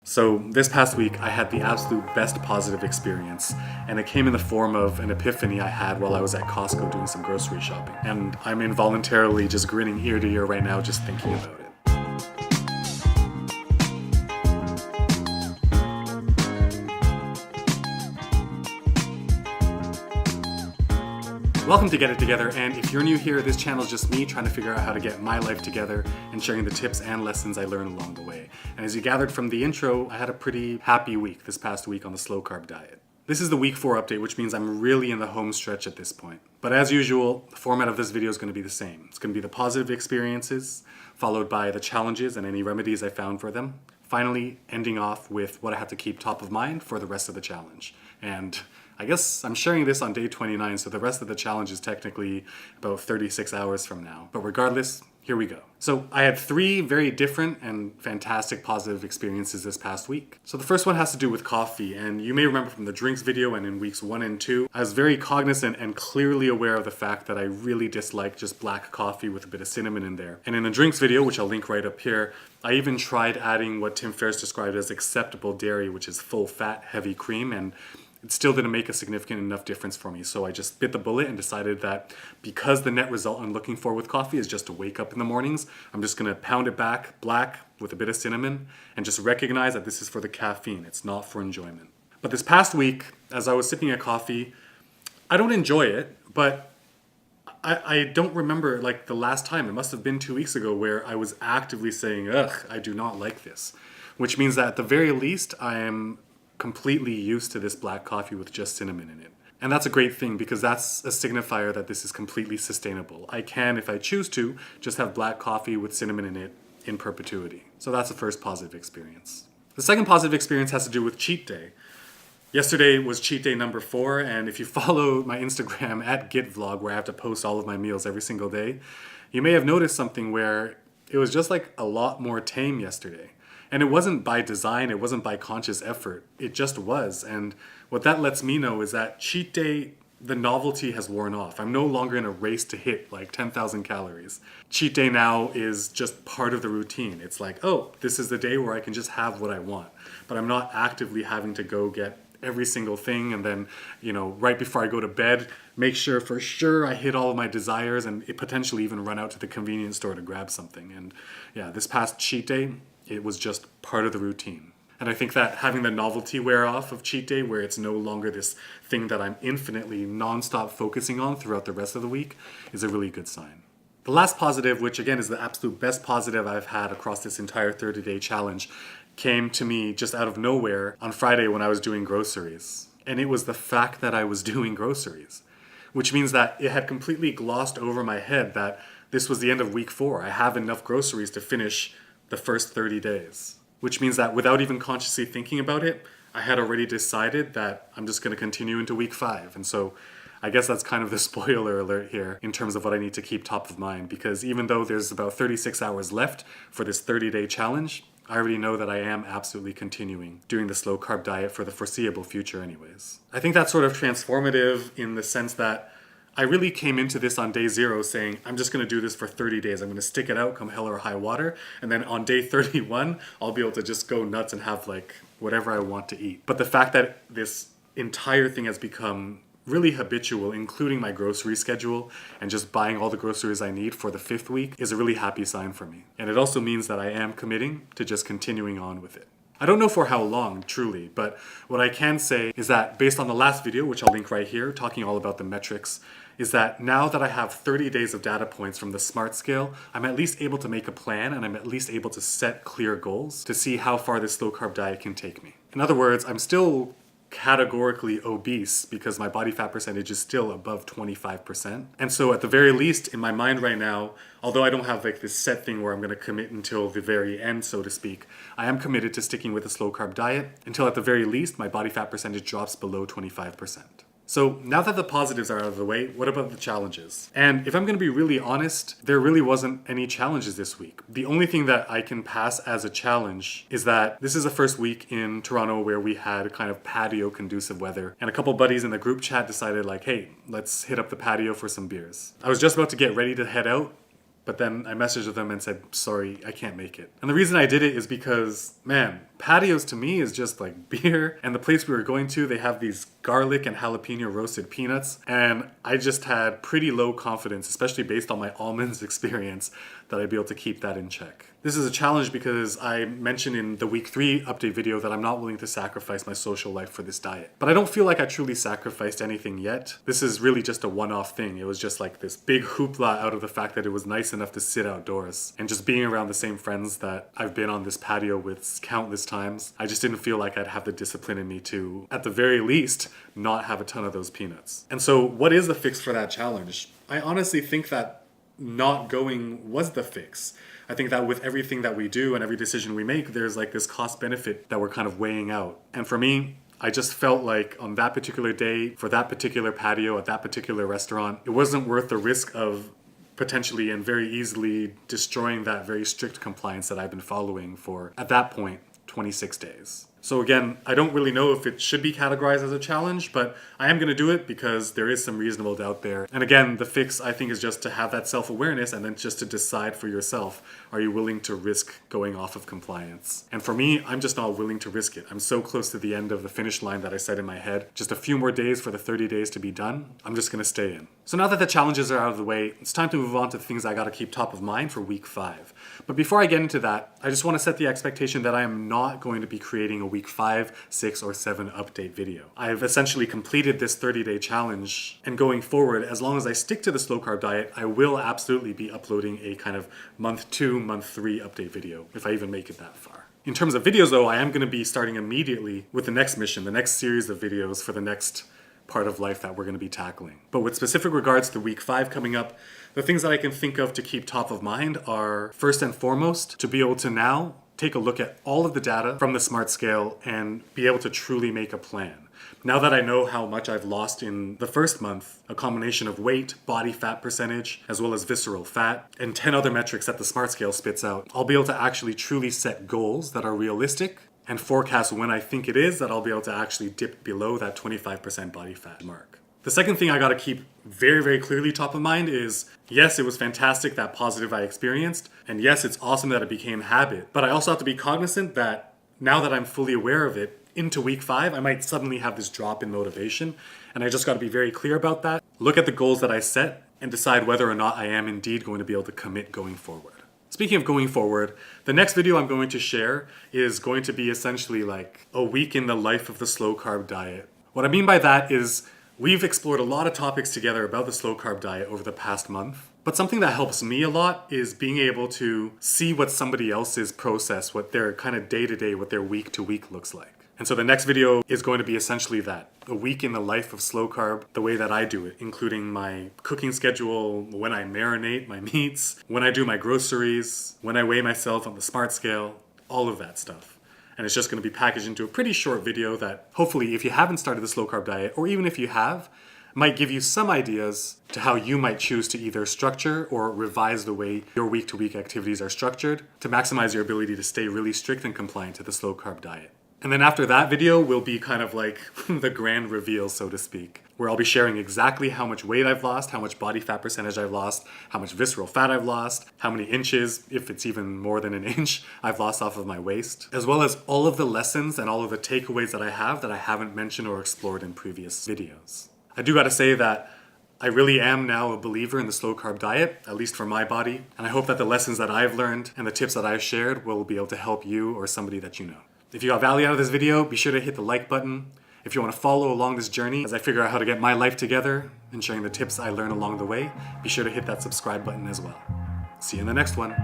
So this past week, I had the absolute best positive experience, and it came in the form of an epiphany I had while I was at Costco doing some grocery shopping. And I'm involuntarily just grinning ear to ear right now just thinking about it. Welcome to Get It Together, and if you're new here, this channel is just me trying to figure out how to get my life together and sharing the tips and lessons I learned along the way. And as you gathered from the intro, I had a pretty happy week this past week on the Slow Carb Diet. This is the week 4 update, which means I'm really in the home stretch at this point. But as usual, the format of this video is going to be the same. It's going to be the positive experiences, followed by the challenges and any remedies I found for them. Finally, ending off with what I have to keep top of mind for the rest of the challenge. And I guess I'm sharing this on day 29, so the rest of the challenge is technically about 36 hours from now. But regardless, here we go. So I had 3 very different and fantastic positive experiences this past week. So the first one has to do with coffee, and you may remember from the drinks video and in weeks 1 and 2, I was very cognizant and clearly aware of the fact that I really dislike just black coffee with a bit of cinnamon in there. And in the drinks video, which I'll link right up here, I even tried adding what Tim Ferriss described as acceptable dairy, which is full fat, heavy cream, and it still didn't make a significant enough difference for me. So I just bit the bullet and decided that because the net result I'm looking for with coffee is just to wake up in the mornings, I'm just gonna pound it back black with a bit of cinnamon and just recognize that this is for the caffeine. It's not for enjoyment. But this past week, as I was sipping a coffee, I don't enjoy it, but I don't remember like the last time. It must have been 2 weeks ago where I was actively saying, ugh, I do not like this. Which means that at the very least, I am completely used to this black coffee with just cinnamon in it. And that's a great thing because that's a signifier that this is completely sustainable. I can, if I choose to, just have black coffee with cinnamon in it in perpetuity. So that's the first positive experience. The second positive experience has to do with cheat day. Yesterday was cheat day number 4, and if you follow my Instagram at GitVlog, where I have to post all of my meals every single day, you may have noticed something where it was just like a lot more tame yesterday. And it wasn't by design, it wasn't by conscious effort, it just was. And what that lets me know is that cheat day, the novelty has worn off. I'm no longer in a race to hit like 10,000 calories. Cheat day now is just part of the routine. It's like, oh, this is the day where I can just have what I want. But I'm not actively having to go get every single thing and then, right before I go to bed, make sure for sure I hit all of my desires and potentially even run out to the convenience store to grab something. And yeah, this past cheat day, it was just part of the routine. And I think that having the novelty wear off of cheat day, where it's no longer this thing that I'm infinitely nonstop focusing on throughout the rest of the week, is a really good sign. The last positive, which again is the absolute best positive I've had across this entire 30-day challenge, came to me just out of nowhere on Friday when I was doing groceries. And it was the fact that I was doing groceries, which means that it had completely glossed over my head that this was the end of week 4. I have enough groceries to finish the first 30 days, which means that without even consciously thinking about it, I had already decided that I'm just going to continue into week 5. And so I guess that's kind of the spoiler alert here in terms of what I need to keep top of mind, because even though there's about 36 hours left for this 30-day challenge, I already know that I am absolutely continuing doing the slow carb diet for the foreseeable future anyways. I think that's sort of transformative in the sense that I really came into this on day 0 saying, I'm just going to do this for 30 days. I'm going to stick it out come hell or high water. And then on day 31, I'll be able to just go nuts and have like whatever I want to eat. But the fact that this entire thing has become really habitual, including my grocery schedule and just buying all the groceries I need for the 5th week, is a really happy sign for me. And it also means that I am committing to just continuing on with it. I don't know for how long, truly, but what I can say is that based on the last video, which I'll link right here, talking all about the metrics, is that now that I have 30 days of data points from the SMART scale, I'm at least able to make a plan and I'm at least able to set clear goals to see how far this slow carb diet can take me. In other words, I'm still categorically obese because my body fat percentage is still above 25%. And so at the very least, in my mind right now, although I don't have like this set thing where I'm going to commit until the very end, so to speak, I am committed to sticking with a slow carb diet until at the very least my body fat percentage drops below 25%. So now that the positives are out of the way, what about the challenges? And if I'm going to be really honest, there really wasn't any challenges this week. The only thing that I can pass as a challenge is that this is the first week in Toronto where we had kind of patio conducive weather, and a couple buddies in the group chat decided like, hey, let's hit up the patio for some beers. I was just about to get ready to head out But then I messaged them and said, sorry, I can't make it. And the reason I did it is because, man, patios to me is just like beer. And the place we were going to, they have these garlic and jalapeno roasted peanuts. And I just had pretty low confidence, especially based on my almonds experience, that I'd be able to keep that in check. This is a challenge because I mentioned in the week 3 update video that I'm not willing to sacrifice my social life for this diet. But I don't feel like I truly sacrificed anything yet. This is really just a one-off thing. It was just like this big hoopla out of the fact that it was nice enough to sit outdoors. And just being around the same friends that I've been on this patio with countless times, I just didn't feel like I'd have the discipline in me to, at the very least, not have a ton of those peanuts. And so what is the fix for that challenge? I honestly think that not going was the fix. I think that with everything that we do and every decision we make, there's like this cost benefit that we're kind of weighing out. And for me, I just felt like on that particular day, for that particular patio, at that particular restaurant, it wasn't worth the risk of potentially and very easily destroying that very strict compliance that I've been following for, at that point, 26 days. So again, I don't really know if it should be categorized as a challenge, but I am going to do it because there is some reasonable doubt there. And again, the fix I think is just to have that self-awareness and then just to decide for yourself, are you willing to risk going off of compliance? And for me, I'm just not willing to risk it. I'm so close to the end of the finish line that I set in my head. Just a few more days for the 30 days to be done. I'm just going to stay in. So now that the challenges are out of the way, it's time to move on to the things I got to keep top of mind for week 5. But before I get into that, I just want to set the expectation that I am not going to be creating a week 5, 6, or 7 update video. I've essentially completed this 30-day challenge, and going forward, as long as I stick to the slow carb diet, I will absolutely be uploading a kind of month 2, month 3 update video, if I even make it that far. In terms of videos though, I am going to be starting immediately with the next mission, the next series of videos for the next part of life that we're going to be tackling. But with specific regards to week 5 coming up, the things that I can think of to keep top of mind are, first and foremost, to be able to now take a look at all of the data from the SMART scale and be able to truly make a plan. Now that I know how much I've lost in the first month, a combination of weight, body fat percentage, as well as visceral fat, and 10 other metrics that the SMART scale spits out, I'll be able to actually truly set goals that are realistic and forecast when I think it is that I'll be able to actually dip below that 25% body fat mark. The second thing I got to keep very, very clearly top of mind is, yes, it was fantastic, that positive I experienced, and yes, it's awesome that it became habit, but I also have to be cognizant that now that I'm fully aware of it, into week 5, I might suddenly have this drop in motivation, and I just got to be very clear about that. Look at the goals that I set and decide whether or not I am indeed going to be able to commit going forward. Speaking of going forward, the next video I'm going to share is going to be essentially like a week in the life of the slow carb diet. What I mean by that is we've explored a lot of topics together about the slow carb diet over the past month, but something that helps me a lot is being able to see what somebody else's process, what their kind of day-to-day, what their week-to-week looks like. And so the next video is going to be essentially that, a week in the life of slow carb, the way that I do it, including my cooking schedule, when I marinate my meats, when I do my groceries, when I weigh myself on the SMART scale, all of that stuff. And it's just going to be packaged into a pretty short video that hopefully if you haven't started the slow carb diet, or even if you have, might give you some ideas to how you might choose to either structure or revise the way your week-to-week activities are structured to maximize your ability to stay really strict and compliant to the slow carb diet. And then after that video will be kind of like the grand reveal, so to speak, where I'll be sharing exactly how much weight I've lost, how much body fat percentage I've lost, how much visceral fat I've lost, how many inches, if it's even more than an inch, I've lost off of my waist, as well as all of the lessons and all of the takeaways that I haven't mentioned or explored in previous videos. I do gotta say that I really am now a believer in the slow carb diet, at least for my body, and I hope that the lessons that I've learned and the tips that I've shared will be able to help you or somebody that you know. If you got value out of this video, be sure to hit the like button. If you want to follow along this journey as I figure out how to get my life together and sharing the tips I learn along the way, be sure to hit that subscribe button as well. See you in the next one.